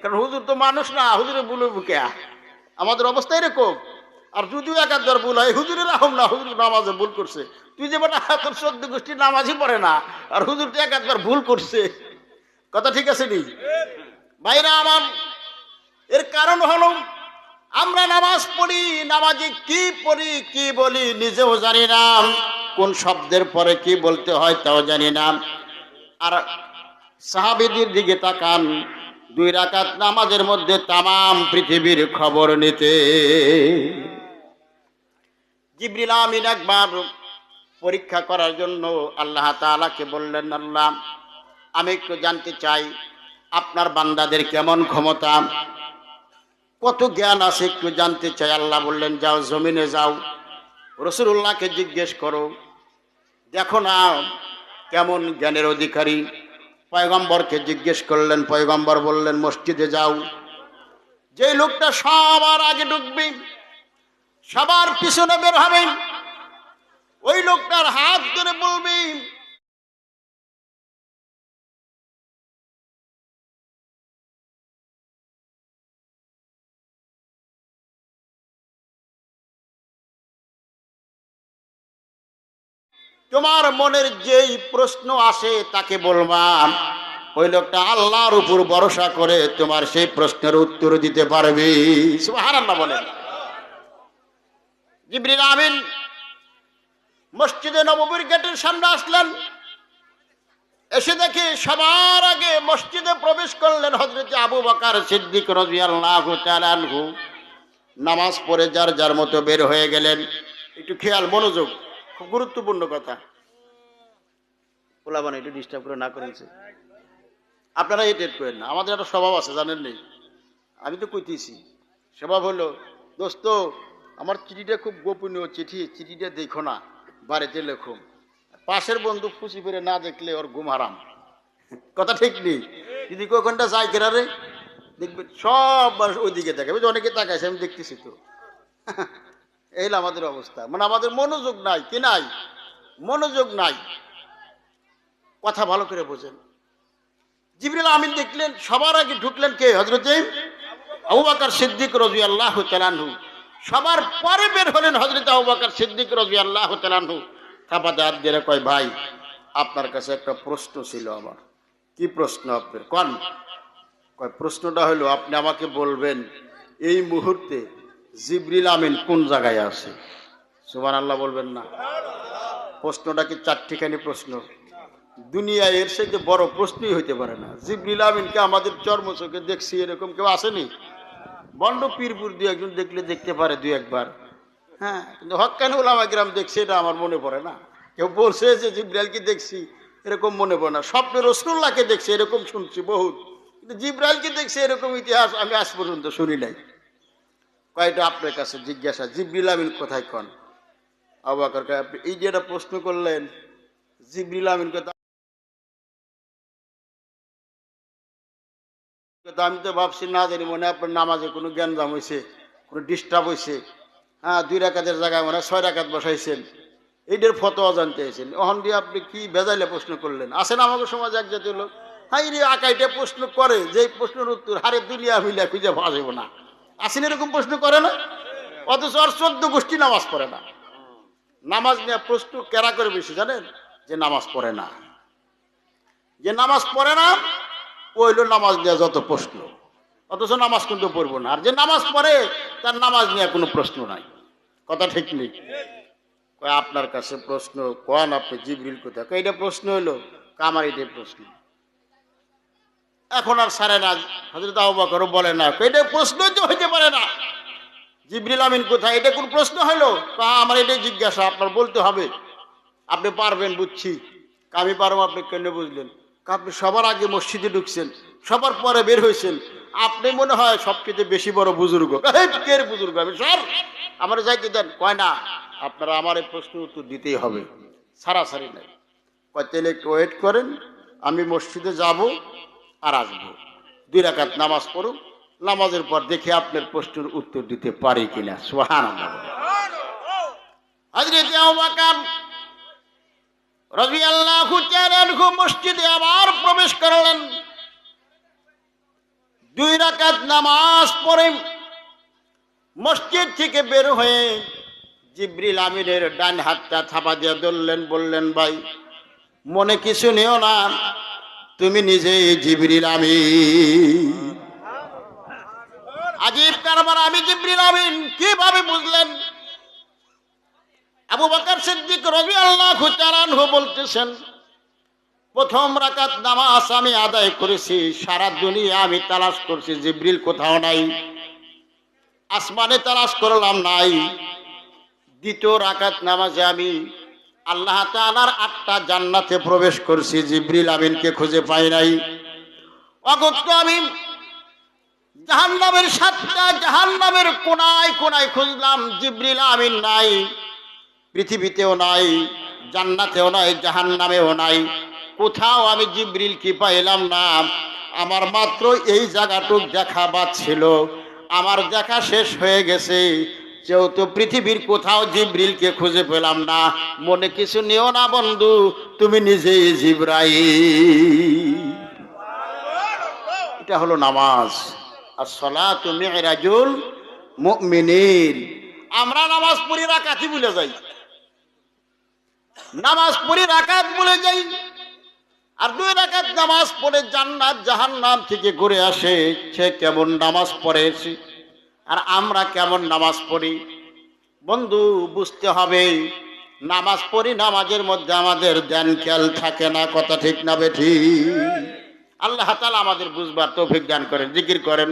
কারণ হুজুর তো মানুষ না, হুজুরে ভুল বুকে আমাদের অবস্থা এরকম। আর যদিও একাধবার ভুল হয়, হুজুরের রাহম না, হুজুর নামাজে ভুল করছে। তুই যে বেটা তোর 14 গোষ্ঠীর নামাজই পড়ে না, আর হুজুর তো একাধবার ভুল করছে। কথা ঠিক আছে নি ভাইরা আমার? এর কারণ হলো আমরা নামাজ পড়ি, নামাজে কি পড়ি কি বলি নিজেও জানি না, কোন শব্দের পরে কি বলতে হয় তাও জানি না। আর সাহাবীদের দিকে তাকান, 2 রাকাত নামাজের মধ্যে তামাম পৃথিবীর খবর নিতে। জিবরিল আমিন একবার পরীক্ষা করার জন্য আল্লাহ তাআলাকে বললেন, আল্লাহ আমি একটু জানতে চাই আপনার বান্দাদের কেমন ক্ষমতা, কত জ্ঞান আছে একটু জানতে চাই। আল্লাহ বললেন, যাও জমিনে যাও, রাসূলুল্লাহকে জিজ্ঞেস করো, দেখো না কেমন জ্ঞানের অধিকারী। পয়গম্বরকে জিজ্ঞেস করলেন, পয়গম্বর বললেন, মসজিদে যাও, যে লোকটা সবার আগে ঢুকবে, সবার পিছনে বের হবে, ওই লোকটার হাত ধরে বলবে, তোমার মনের যেই প্রশ্ন আসে তাকে বলবা। ওই লোকটা আল্লাহর উপর ভরসা করে তোমার সেই প্রশ্নের উত্তর দিতে পারবে। সুবহানাল্লাহ বলেন। জিবরিল আমিন মসজিদে নববীর গেটের সামনে আসলেন, এসে দেখে সবার আগে মসজিদে প্রবেশ করলেন হযরত আবু বকর সিদ্দিক রাদিয়াল্লাহু তাআলা আনহু। নামাজ পড়ে যার যার মতো বের হয়ে গেলেন। একটু খেয়াল, মনোযোগ, খুব গুরুত্বপূর্ণ কথা। পোলাবান একটু ডিস্টার্ব করে না করেছে, আপনারা এটা করেন না। আমাদের একটা স্বভাব আছে জানেন নেই, আমি তো কইতেছি। স্বভাব হলো, দোস্ত আমার চিঠিটা খুব গোপনীয় চিঠি, চিঠিটা দেখো না, বাড়িতে লেখো। পাশের বন্ধু খুশি করে না দেখলে ওর ঘুম হারাম। কথা ঠিক নেই? যদি কখনটা যাই কেনারে দেখবেন সব মানুষ ওইদিকে তাকাবে, অনেকে তাকাইছে, আমি দেখতেছি তো। এই আমাদের অবস্থা, মানে আমাদের মনোযোগ নাই। কি নাই? মনোযোগ নাই। কথা ভালো করে বোঝেন। জিবরিল আমিন দেখলেন সবার আগে ঢুকলেন কে? হযরতে আবু বকর সিদ্দিক রাদিয়াল্লাহু তাআলা আনহু। সবার পরে বের হলেন হযরতে আবু বকর সিদ্দিক রাদিয়াল্লাহু তাআলা আনহু। থাপাতে হাত দিয়ে কয়, ভাই আপনার কাছে একটা প্রশ্ন ছিল আমার। কি প্রশ্ন আপনার? কোন? কয় প্রশ্নটা হলো, আপনি আমাকে বলবেন এই মুহূর্তে জিবরিল আমিন কোন জায়গায় আছে। সুবহানাল্লাহ বলবেন না? প্রশ্নটা কি 4টিখানি প্রশ্ন? দুনিয়ায় এর সাথে বড় প্রশ্নই হইতে পারে না। জিবরিল আমিনকে আমাদের চর্মচোখে দেখছি এরকম কেউ আসেনি। বন্ড পীরপুর 2-1 দেখলে দেখতে পারে 2-1 বার, হ্যাঁ, কিন্তু হক্কানি উলামা কিরাম দেখছে এটা আমার মনে পড়ে না। কেউ বলছে যে জিবরাইলকে দেখছি, এরকম মনে পড়ে না। স্বপ্নে রাসূলুল্লাহকে দেখছে এরকম শুনছি বহুত, কিন্তু জিবরাইলকে দেখছে এরকম ইতিহাস আমি আজ পর্যন্ত শুনি নাই। কয়টা আপনার কাছে জিজ্ঞাসা, জিবরিল আমিন কোথায়? কোন? আবু বকর কয়, আপনি এই যে একটা প্রশ্ন করলেন, জিবরিল আমিন কথা আমি তো ভাবছি না জানি মনে হয় আপনার নামাজে কোনো জ্ঞানজাম হয়েছে, কোনো ডিস্টার্ব হয়েছে। হ্যাঁ, 2 রাকাতের জায়গায় মনে হয় 6 রাকাত বসাইছেন, এইটার ফতোয়া জানতে চাইছেন। ওখান দিয়ে আপনি কি বেজাইলে প্রশ্ন করলেন? আসেন আমাদের সমাজে এক জাতীয় লোক, হাই রে আকাইটা প্রশ্ন করে, যে প্রশ্নের উত্তর হারে দুনিয়া হইলে খুঁজে পাওয়া যাবে না। আসেন এরকম প্রশ্ন করে না, অথচ আর 14 গোষ্ঠী নামাজ পড়ে না। নামাজ নিয়ে প্রশ্ন কেরা করে বেশি জানেন? যে নামাজ পড়ে না। যে নামাজ পড়ে না ওইলো নামাজ নিয়ে যত প্রশ্ন, অথচ নামাজ কিন্তু পড়বো না। আর যে নামাজ পড়ে তার নামাজ নিয়ে কোনো প্রশ্ন নাই। কথা ঠিক নেই? আপনার কাছে প্রশ্ন, কোন আপনি জিবরিল কোথায়? এটা প্রশ্ন হইলো, আমার এটাই প্রশ্ন। এখন আর সারে না। হযরত আবু বকর বলে না, এটা প্রশ্ন তো হইতে পারে না, জিবরিল আমিন কোথায়? এটা কোন প্রশ্ন হইলো? আমার এটাই জিজ্ঞাসা, আপনার বলতে হবে। আপনি পারবেন বুঝছি, আমি পারবো। আপনি কেন বুঝলেন? আপনি সবার আগে মসজিদে ঢুকছেন, সবার পরে বের হয়েছেন, আপনি মনে হয় সবচেয়ে বেশি বড় বুজুর্গ। কে বুজুর্গ? আমি সর, আমার যাইতে দেন। কয় না, আপনারা আমার এই প্রশ্নের উত্তর দিতেই হবে, সারাসারি নাই। কয় তাহলে একটু ওয়েট করেন, আমি মসজিদে যাব আর আসবো, 2 রাকাত নামাজ পড়ুন, নামাজের পর দেখে আপনার প্রশ্নের উত্তর দিতে পারি কিনা। সুবহানাল্লাহ। হযরত আবু বকর রাদিয়াল্লাহু তাআলা আনহু মসজিদে আবার প্রবেশ করলেন। 2 রাকাত নামাজ পড়ে মসজিদ থেকে বের হয়ে জিবরিল আমিনের ডান হাতটা থাপা দিয়ে ধরলেন, বললেন, ভাই মনে কিছু নিও না, তুমি নিজেই জিবরিল আমিন। আজীব কারবার, আমি জিবরিল আমিন কিভাবে বুঝলেন? আবু বকর সিদ্দিক রাদিয়াল্লাহু তাআলা আনহু বলতেছেন, প্রথম রাকাত নামাজ আমি আদায় করেছি, সারা দুনিয়া আমি তালাশ করছি, জিবরিল কোথাও নাই, আসমানে তালাশ করলাম, নাই। দ্বিতীয় রাকাত নামাজে আমি আল্লাহ তাআলার 8টা জান্নাতে প্রবেশ করছি, জিবরিল আমিনকে খুঁজে পাই নাই। অগত্য আমি জাহান্নামের 7টা জাহান্নামের কোনায় কোনায় খুঁজলাম, জিবরিল আমিন নাই, পৃথিবীতেও নাই, জান্নাতেও নাই, জাহান্নামেও নাই, কোথাও আমি জিবরিল কি পাইলাম না। আমার মাত্র এই জায়গাটুক দেখা বাঁচছিল, আমার দেখা শেষ হয়ে গেছে, যেহেতু পৃথিবীর কোথাও জিবরিলকে খুঁজে পেলাম না। মনে কিছু নিও না বন্ধু, তুমি নিজেই জিবরাইল। এটা হলো নামাজ। as-salatu mi'rajul মুমিনিন। আমরা নামাজ পড়ি রাকাতই ভুলে যাই, নামাজ পড়ি রাকাত ভুলে যাই। আর 2 রাকাত নামাজ পড়ে জান্নাত জাহান্নাম থেকে ঘুরে আসে, সে কেমন নামাজ পড়েছে আর আমরা কেমন নামাজ পড়ি। বন্ধু বুঝতে হবে, নামাজ পড়ি, নামাজের মধ্যে আমাদের ধ্যান খেয়াল থাকে না, কথা ঠিক না বেঠিক? আল্লাহ তাআলা আমাদের বুঝবার তৌফিক দান করেন। জিকির করেন,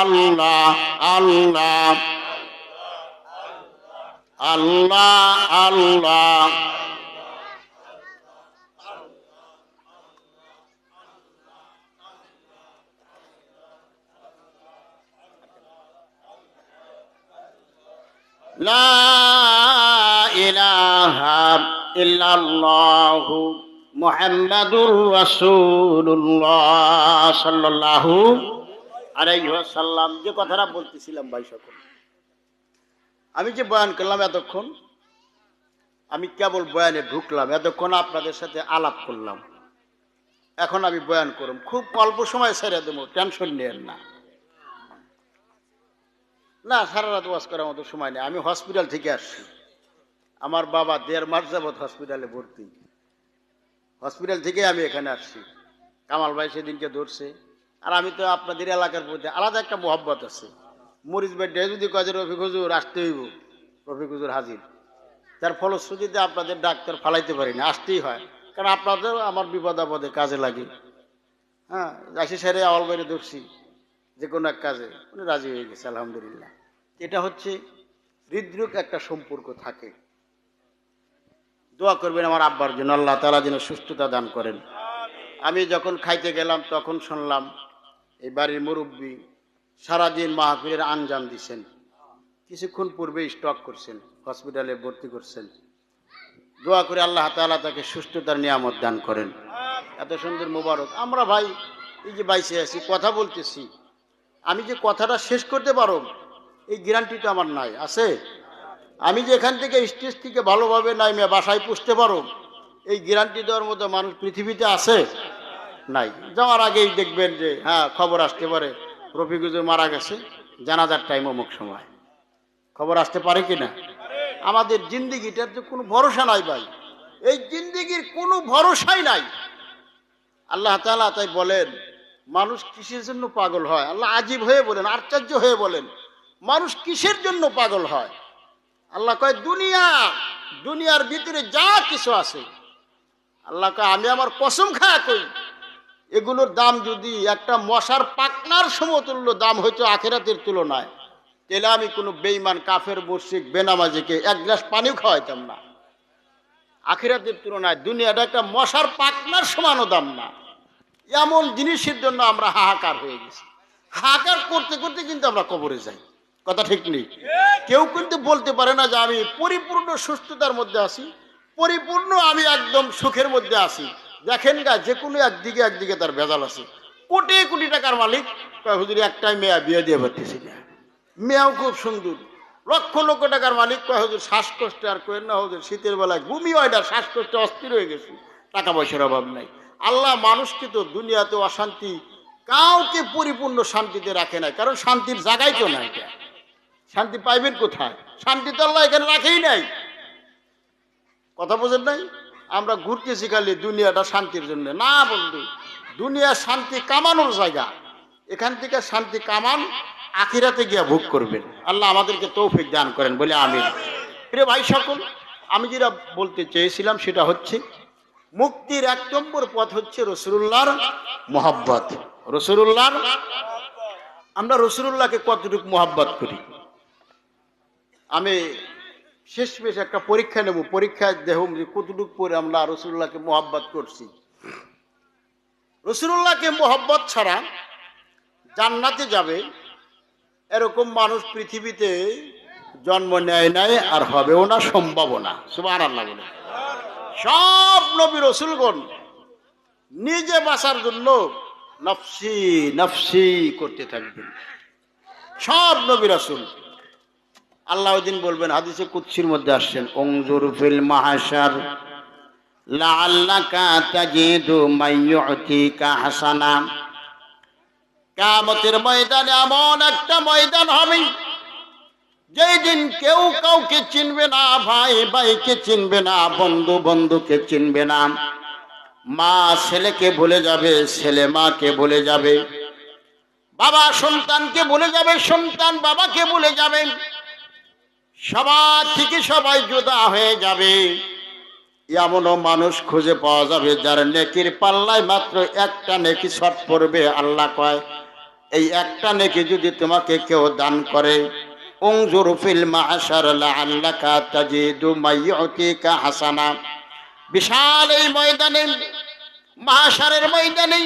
আল্লাহ আল্লাহ আল্লাহ আল্লাহ। লা ইলাহা ইল্লাল্লাহু মুহাম্মাদুর রাসূলুল্লাহ সাল্লাল্লাহু আলাইহি ওয়াসাল্লাম। যে কথাটা বলতেছিলাম ভাই সকল, আমি যে বয়ান করলাম এতক্ষণ, আমি কেবল বয়ানে ঢুকলাম, এতক্ষণ আপনাদের সাথে আলাপ করলাম, এখন আমি বয়ান করব, খুব অল্প সময় ছেড়ে দেবো, টেনশন নেন না। না, সারা রাত ওয়াজ করার মতো সময় নেই। আমি হসপিটাল থেকে আসছি, আমার বাবা 1.5 মাস যাবৎ হসপিটালে ভর্তি, হসপিটাল থেকে আমি এখানে আসছি। কামাল ভাই সেদিনকে ধরছে, আর আমি তো আপনাদের এলাকার প্রতি আলাদা একটা মহব্বত আছে। মরিচ ভাই যদি কাজে রফিক হুজুর আসতে হইব, রফিক হুজুর হাজির, তার ফলশ্রুতিতে আপনাদের ডাক্তার ফালাইতে পারি না, আসতেই হয়, কারণ আপনাদের আমার বিপদ আপদে কাজে লাগে। হ্যাঁ, রাশি সারে আওয়াল বাইরে ধরছি যে কোনো এক কাজে, উনি রাজি হয়ে গেছে আলহামদুলিল্লাহ। এটা হচ্ছে হৃদরোগ একটা সম্পর্ক থাকে। দোয়া করবেন আমার আব্বার জন্য, আল্লাহ তাআলা যেন সুস্থতা দান করেন। আমি যখন খাইতে গেলাম তখন শুনলাম এই বাড়ির মুরব্বী সারাদিন মাহফিলের আঞ্জাম দিছেন, কিছুক্ষণ পূর্বে স্ট্রোক করছেন, হসপিটালে ভর্তি করছেন। দোয়া করে আল্লাহ তাআলা তাকে সুস্থতার নিয়ামত দান করেন। এত সুন্দর মোবারক। আমরা ভাই এই যে বাইসে আছি, কথা বলতেছি, আমি যে কথাটা শেষ করতে পারো এই গ্যারান্টি তো আমার নাই, আছে? আমি যে এখান থেকে স্টেজ থেকে ভালোভাবে নাইমে বাসায় পুষতে পারো এই গ্যারান্টি দেওয়ার মতো মানুষ পৃথিবীতে আছে? নাই। যাওয়ার আগেই দেখবেন যে হ্যাঁ খবর আসতে পারে রফিক হুজুর মারা গেছে, জানাজার টাইম অমুক সময়, খবর আসতে পারে কিনা? আমাদের জিন্দিগিটার তো কোনো ভরসা নাই ভাই, এই জিন্দিগির কোনো ভরসাই নাই। আল্লাহ তাআলা তাই বলেন, মানুষ কিসের জন্য পাগল হয়? আল্লাহ আজীব হয়ে বলেন, আশ্চর্য হয়ে বলেন, মানুষ কিসের জন্য পাগল হয়? আল্লাহ কয় দুনিয়া, দুনিয়ার ভিতরে যা কিছু আছে, আল্লাহ কয় আমি আমার কসম খায়া কই, এগুলোর দাম যদি একটা মশার পাকনার সমতুল্য দাম হইতো আখিরাতের তুলনায়, তাহলে আমি কোনো বেঈমান কাফের মুশরিক বেনামাজিকে 1 গ্লাস পানিও খাওয়াইতাম না। আখিরাতের তুলনায় দুনিয়াটা একটা মশার পাকনার সমানও দাম না। এমন জিনিসের জন্য আমরা হাহাকার হয়ে গেছি। হাহাকার করতে করতে কিন্তু আমরা কবরে যাই, কথা ঠিক নেই? কেউ কিন্তু বলতে পারে না যে আমি পরিপূর্ণ সুস্থতার মধ্যে আছি, পরিপূর্ণ আমি একদম সুখের মধ্যে আছি। দেখেন গা, যে কোনো একদিকে তার ভেজাল আছে। কোটি কোটি টাকার মালিক, হুজুর একটাই মেয়া বিয়ে দিয়ে পারতেছি না, মেয়াও খুব সুন্দর। লক্ষ লক্ষ টাকার মালিক, হুজুর শ্বাসকষ্টে আর কেন না, হুজুর শীতের বেলায় বমি হয় না, শ্বাসকষ্টে অস্থির হয়ে গেছি, টাকা পয়সার অভাব নাই। আল্লাহ মানুষকে তো দুনিয়াতে অশান্তি কাউকে পরিপূর্ণ শান্তিতে রাখে নাই, কারণ শান্তির জায়গায় তো নাই। এটা শান্তি পাইবেন কোথায়? শান্তি তো আল্লাহ এখানে রাখেই নাই। কথা বোঝেন নাই? আমরা ঘুরতেছি খালি দুনিয়াটা শান্তির জন্য। না বন্ধু, দুনিয়া শান্তি কামানোর জায়গা। এখান থেকে শান্তি কামান, আখিরাতে গিয়া ভোগ করবেন। আল্লাহ আমাদেরকে তৌফিক দান করেন বলে আমিন। প্রিয় ভাই সকল, আমি যেটা বলতে চেয়েছিলাম সেটা হচ্ছে মুক্তির 1 নম্বর পথ হচ্ছে রাসূলুল্লাহর মুহাব্বত। রাসূলুল্লাহর, আমরা রাসূলুল্লাহকে কতটুকু মুহাব্বত করি। আমি শেষমেশ একটা পরীক্ষা নেব, পরীক্ষায় দেখুন যে কতটুকু পরে আমরা রাসূলুল্লাহকে মুহাব্বত করছি। রাসূলুল্লাহকে মুহাব্বত ছাড়া জান্নাতে যাবে এরকম মানুষ পৃথিবীতে জন্ম নেয় নাই, আর হবেও না, সম্ভবও না। সুবহানাল্লাহ বলে। সব নবী রাসূলগণ নিজে বাঁচার জন্য নফসি নফসি করতে থাকবেন, সব নবী রাসূল। আল্লাহ ওদিন বলবেন, হাদিসে কুদসির মধ্যে আসছেন, উনজুর ফিল মাহশার লাআল্লাকা তাজিদু মাইয়ুতিকা হাসানা। কিয়ামতের ময়দানে এমন একটা ময়দান হবে যেই দিন কেউ কাউকে চিনবে না, ভাই ভাইকে চিনবে না, বন্ধু বন্ধুকে চিনবে না, মা ছেলেকে ভুলে যাবে, ছেলে মাকে ভুলে যাবে, বাবা সন্তানকে ভুলে যাবে, সন্তান বাবাকে ভুলে যাবে, সবার থেকে সবাই জুদা হয়ে যাবে। এমনও মানুষ খুঁজে পাওয়া যাবে যার নেকির পাল্লায় মাত্র একটা নেকি শর্ট পড়বে। আল্লাহ কয়, এই একটা নেকি যদি তোমাকে কেউ দান করে, উনজুর ফিল মাহশার লাআল্লাকা তাজিদু মাইয়ুতিকা হাসানা। বিশাল এই ময়দানে, মাহশারের ময়দানে,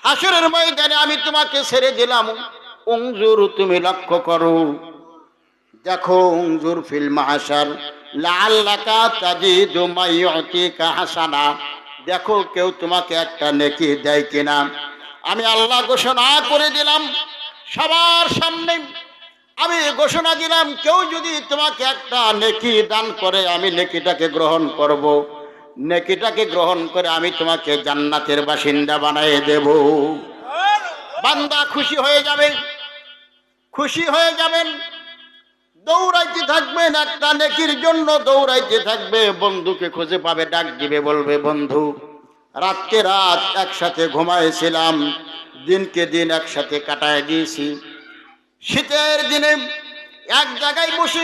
হাসরের ময়দানে আমি তোমাকে ছেড়ে দিলাম। উনজুর, তুমি লক্ষ্য করো, দেখো, উনজুর ফিল মাহশার লাআল্লাকা তাজিদু মাইয়ুতিকা হাসানা। দেখো কেউ তোমাকে একটা নেকি দেয় কিনা। আমি আল্লাহ ঘোষণা করে দিলাম সবার সামনে, আমি ঘোষণা দিলাম কেউ যদি তোমাকে একটা নেকি দান করে, আমি নেকিটাকে গ্রহণ করব। নেকিটাকে গ্রহণ করে আমি তোমাকে জান্নাতের বাসিন্দা বানিয়ে দেব। বান্দা খুশি হয়ে যাবে, খুশি হয়ে যাবেন, দৌড়াইতে থাকবেন একটা নেকির জন্য, দৌড়াইতে থাকবে। বন্ধুকে খুঁজে পাবে, ডাক দিবে, বলবে, বন্ধু রাতকে রাত একসাথে ঘুমাইছিলাম, দিনকে দিন একসাথে কাটায় দিয়েছি, শীতের দিনে এক জায়গায় বসে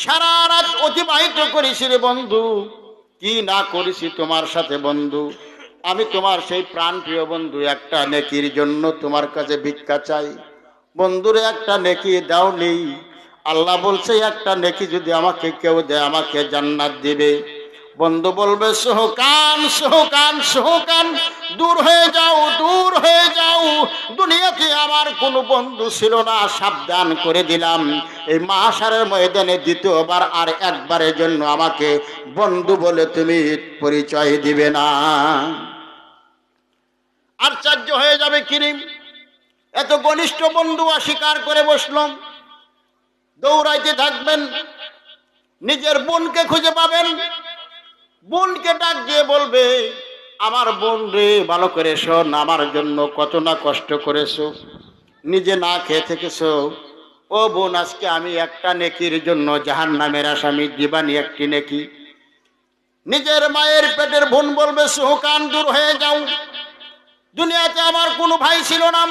সারা রাত অতিবাহিত করেছি রে বন্ধু, কি না করেছি তোমার সাথে বন্ধু। আমি তোমার সেই প্রাণ প্রিয় বন্ধু, একটা নেকির জন্য তোমার কাছে ভিক্ষা চাই। বন্ধুরে একটা নেকি দাও নেই। আল্লাহ বলছে একটা নেকি যদি আমাকে কেউ দেয়, আমাকে জান্নাত দিবে। বন্ধু বলবে, সোহকান সোহকান সোহকান, দূর হয়ে যাও, দূর হয়ে যাও, দুনিয়াতে আমার কোনো বন্ধু ছিল না, সাবধান করে দিলাম। এই মাহশারের ময়দানে দ্বিতীয়বার আর একবারের জন্য আমাকে বন্ধু বলে তুমি পরিচয় দিবে না। আশ্চর্য হয়ে যাবে, কিরিম এত ঘনিষ্ঠ বন্ধু অস্বীকার করে বসলাম। দৌড়াইতে থাকবেন, নিজের বোনকে খুঁজে পাবেন, বোনকে ডাক দিয়ে বলবে, আমার বোন রে, ভালো করে শোন, আমার জন্য কত না কষ্ট করেছো, নিজে না খেয়ে থেকেছো। ও বোন, আজকে আমি একটা নেকির জন্য জাহান্নামের আসামি, দিবানি একটি নেকি। নিজের মায়ের পেটের বোন বলবে, সোহকান দূর হয়ে যাও, দুনিয়াতে আমার কোনো ভাই ছিল না,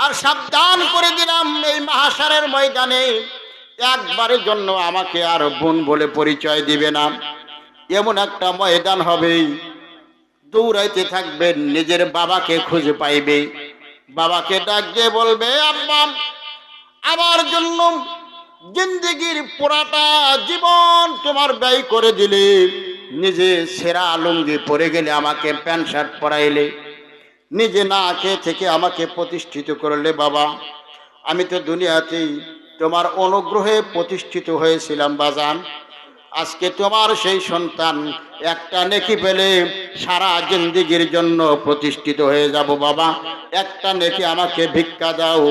আর সাবধান করে দিলাম এই মাহশারের ময়দানে একবারের জন্য আমাকে আর বোন বলে পরিচয় দিবে না। এমন একটা ময়দান হবে, দৌড়াইতে থাকবেন, নিজের বাবাকে খুঁজে পাইবে, বাবাকে ডাক দিয়ে বলবে, আব্বা আমার জন্য জিন্দেগির পুরাটা জীবন তোমার ব্যয় করে দিলে, নিজে সেরা লুঙ্গি পরে গেলে, আমাকে প্যান্ট শার্ট পরাইলে, নিজে না খেয়ে থেকে আমাকে প্রতিষ্ঠিত করলে। বাবা, আমি তো দুনিয়াতেই তোমার অনুগ্রহে প্রতিষ্ঠিত হয়েছিলাম বাজান, আজকে তোমার সেই সন্তান একটা নেকি পেলে সারা জিন্দেগির জন্য প্রতিষ্ঠিত হয়ে যাব। বাবা একটা নেকি আমাকে ভিক্ষা দাও।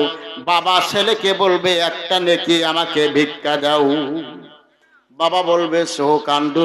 বাবা ছেলেকে বলবে, একটা নেকি আমাকে ভিক্ষা দাও। বাবা বলবে, সোহকান